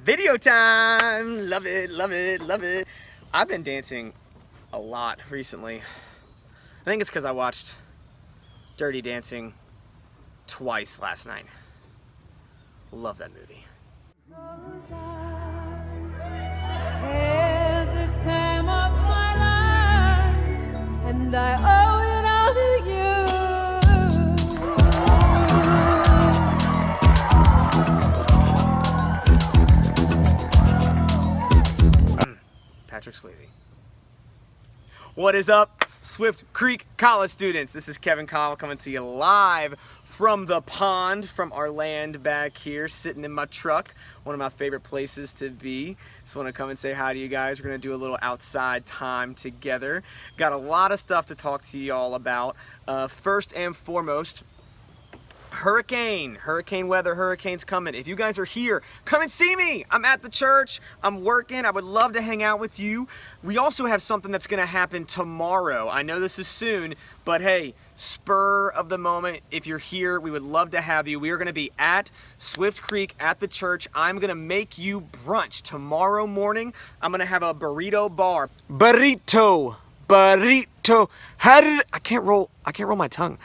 Video time! Love it, love it, love it. I've been dancing a lot recently. I think it's because I watched Dirty Dancing twice last night. Love that movie. Had the time of my life, and I owe it all to you. Patrick Swayze. What is up, Swift Creek College students? This is Kevin Kyle coming to you live from the pond, from our land back here, sitting in my truck. One of my favorite places to be. Just want to come and say hi to you guys. We're going to do a little outside time together. Got a lot of stuff to talk to you all about. First and foremost, hurricane weather. Hurricane's coming. If you guys are here, come and see me. I'm at the church. I'm working. I would love to hang out with you. We also have something that's going to happen tomorrow. I know this is soon, but hey, spur of the moment. If you're here, we would love to have you. We are going to be at Swift Creek at the church. I'm going to make you brunch tomorrow morning. I'm going to have a burrito bar. Burrito. I can't roll my tongue.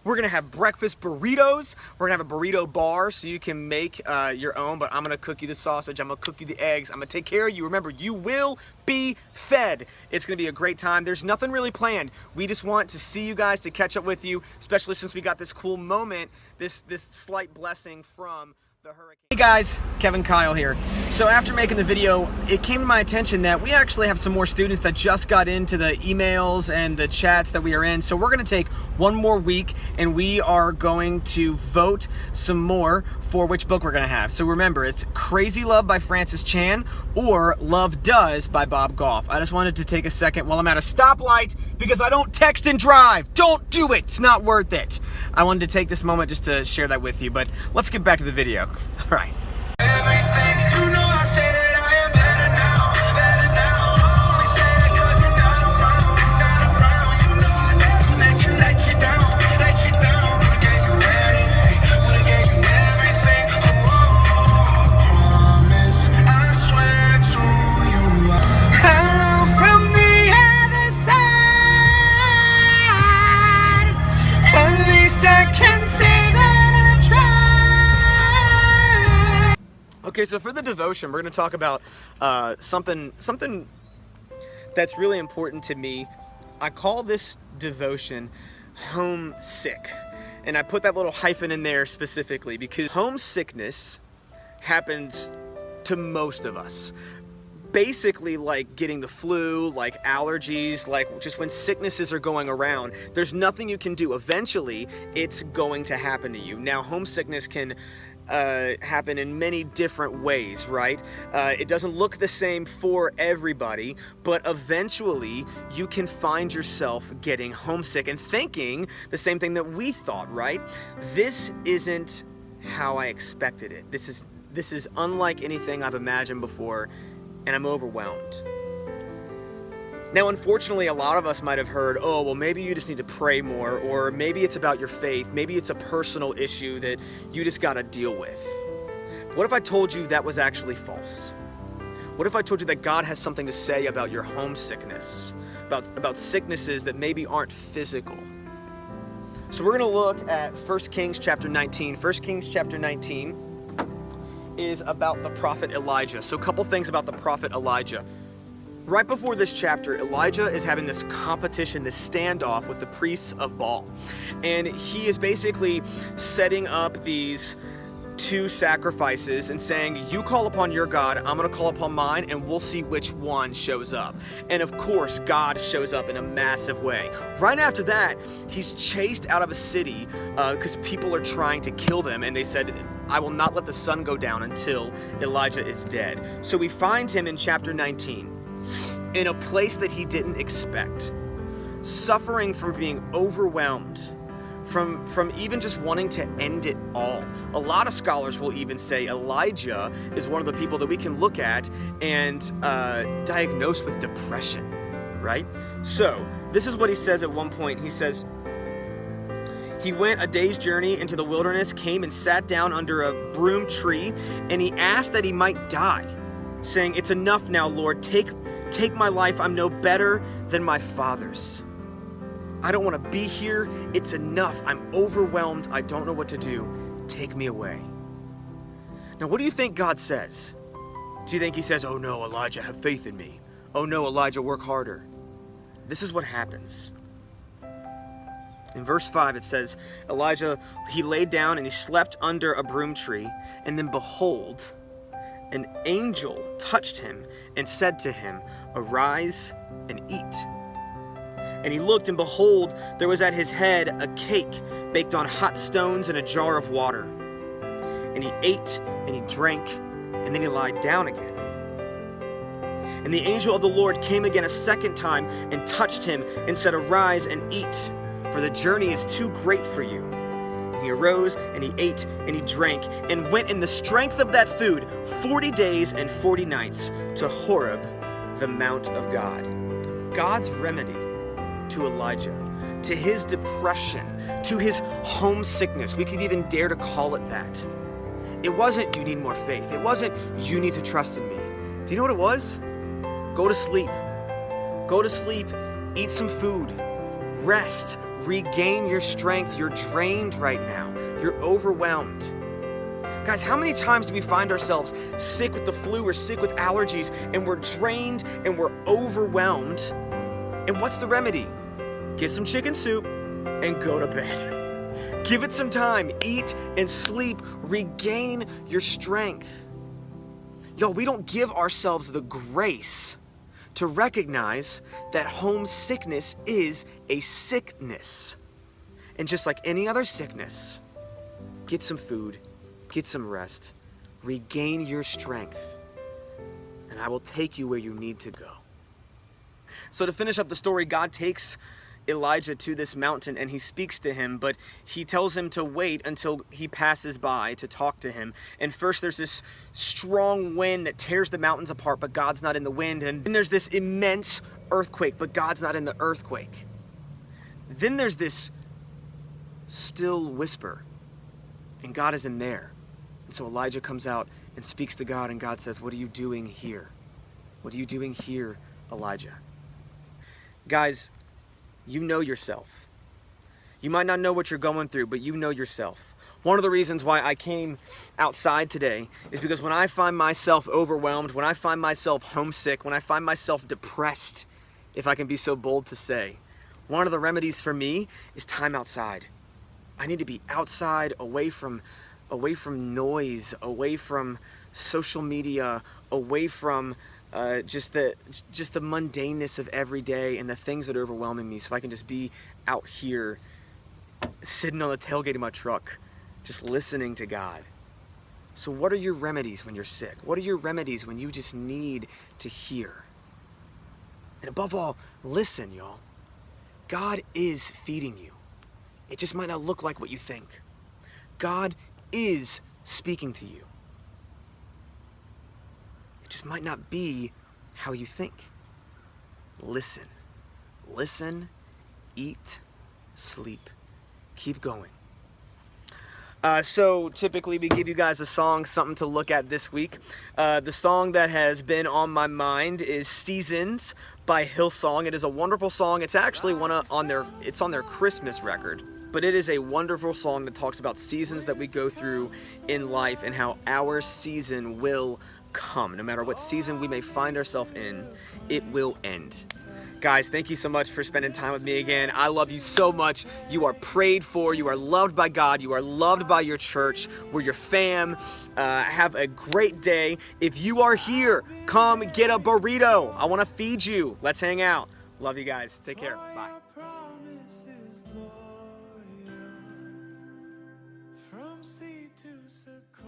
We're gonna have breakfast burritos. We're gonna have a burrito bar so you can make your own, but I'm gonna cook you the sausage, I'm gonna cook you the eggs, I'm gonna take care of you. Remember, you will be fed. It's gonna be a great time. There's nothing really planned. We just want to see you guys, to catch up with you, especially since we got this cool moment, this slight blessing from the hurricane. Hey guys, Kevin Kyle here. So after making the video, it came to my attention that we actually have some more students that just got into the emails and the chats that we are in. So we're going to take one more week and we are going to vote some more for which book we're going to have. So remember, it's Crazy Love by Francis Chan or Love Does by Bob Goff. I just wanted to take a second while I'm at a stoplight because I don't text and drive. Don't do it. It's not worth it. I wanted to take this moment just to share that with you, but let's get back to the video. All right. Everything you know, I say that I am better now, better now. Only say that 'cause you're not around, not around. You know I never let you down, let you down. Would've gave you anything, would've gave you everything. Promise, I swear to you. Hello from the other side. At least I can say that I tried. Okay, so for the devotion, we're going to talk about something that's really important to me. I call this devotion homesick. And I put that little hyphen in there specifically because homesickness happens to most of us. Basically like getting the flu, like allergies, like just when sicknesses are going around, there's nothing you can do. Eventually, it's going to happen to you. Now, homesickness can happen in many different ways, right? It doesn't look the same for everybody, but eventually you can find yourself getting homesick and thinking the same thing that we thought, right? This isn't how I expected it. This is unlike anything I've imagined before, and I'm overwhelmed. Now, unfortunately, a lot of us might have heard, oh, well, maybe you just need to pray more, or maybe it's about your faith, maybe it's a personal issue that you just got to deal with. What if I told you that was actually false? What if I told you that God has something to say about your homesickness, about sicknesses that maybe aren't physical? So we're going to look at 1 Kings chapter 19. 1 Kings chapter 19 is about the prophet Elijah. So a couple things about the prophet Elijah. Right before this chapter, Elijah is having this competition, this standoff with the priests of Baal. And he is basically setting up these two sacrifices and saying, you call upon your God, I'm going to call upon mine, and we'll see which one shows up. And of course, God shows up in a massive way. Right after that, he's chased out of a city because people are trying to kill them. And they said, I will not let the sun go down until Elijah is dead. So we find him in chapter 19. In a place that he didn't expect, suffering from being overwhelmed, from even just wanting to end it all. A lot of scholars will even say Elijah is one of the people that we can look at and diagnose with depression, right? So this is what he says at one point. He says, He went a day's journey into the wilderness, came and sat down under a broom tree, and he asked that he might die, saying, "It's enough now, Lord. Take my life. I'm no better than my fathers. I don't want to be here. It's enough. I'm overwhelmed. I don't know what to do. Take me away." Now, what do you think God says? Do you think he says, "Oh no, Elijah, have faith in me. Oh no, Elijah, work harder"? This is what happens. In verse 5, it says, Elijah, he laid down and he slept under a broom tree, and then behold, an angel touched him and said to him, "Arise and eat." And he looked, and behold, there was at his head a cake baked on hot stones and a jar of water. And he ate and he drank, and then he lied down again. And the angel of the Lord came again a second time and touched him and said, "Arise and eat, for the journey is too great for you." And he arose and he ate and he drank and went in the strength of that food 40 days and 40 nights to Horeb, the mount of God. God's remedy to Elijah, to his depression, to his homesickness, we could even dare to call it that. It wasn't "you need more faith." It wasn't "you need to trust in me." Do you know what it was? Go to sleep. Go to sleep. Eat some food. Rest. Regain your strength. You're drained right now. You're overwhelmed. Guys, how many times do we find ourselves sick with the flu or sick with allergies, and we're drained and we're overwhelmed? And what's the remedy? Get some chicken soup and go to bed. Give it some time. Eat and sleep. Regain your strength. Y'all, we don't give ourselves the grace to recognize that homesickness is a sickness. And just like any other sickness, get some food, get some rest, regain your strength, and I will take you where you need to go. So to finish up the story, God takes Elijah to this mountain and he speaks to him, but he tells him to wait until he passes by to talk to him. And first there's this strong wind that tears the mountains apart, but God's not in the wind. And then there's this immense earthquake, but God's not in the earthquake. Then there's this still whisper, and God is in there. And so Elijah comes out and speaks to God, and God says, "What are you doing here? What are you doing here, Elijah?" Guys, you know yourself. You might not know what you're going through, but you know yourself. One of the reasons why I came outside today is because when I find myself overwhelmed, when I find myself homesick, when I find myself depressed, if I can be so bold to say, one of the remedies for me is time outside. I need to be outside, away from noise, away from social media, away from just the mundaneness of every day and the things that are overwhelming me, so I can just be out here sitting on the tailgate of my truck just listening to God. So what are your remedies when you're sick? What are your remedies when you just need to hear? And above all, listen, y'all. God is feeding you. It just might not look like what you think. God is speaking to you. It just might not be how you think. Listen. Listen, eat, sleep. Keep going. So typically we give you guys a song, something to look at this week. The song that has been on my mind is Seasons by Hillsong. It is a wonderful song. It's actually on their Christmas record. But it is a wonderful song that talks about seasons that we go through in life and how our season will come. No matter what season we may find ourselves in, it will end. Guys, thank you so much for spending time with me again. I love you so much. You are prayed for. You are loved by God. You are loved by your church. We're your fam. Have a great day. If you are here, come get a burrito. I want to feed you. Let's hang out. Love you guys. Take care. Bye. From sea to circle.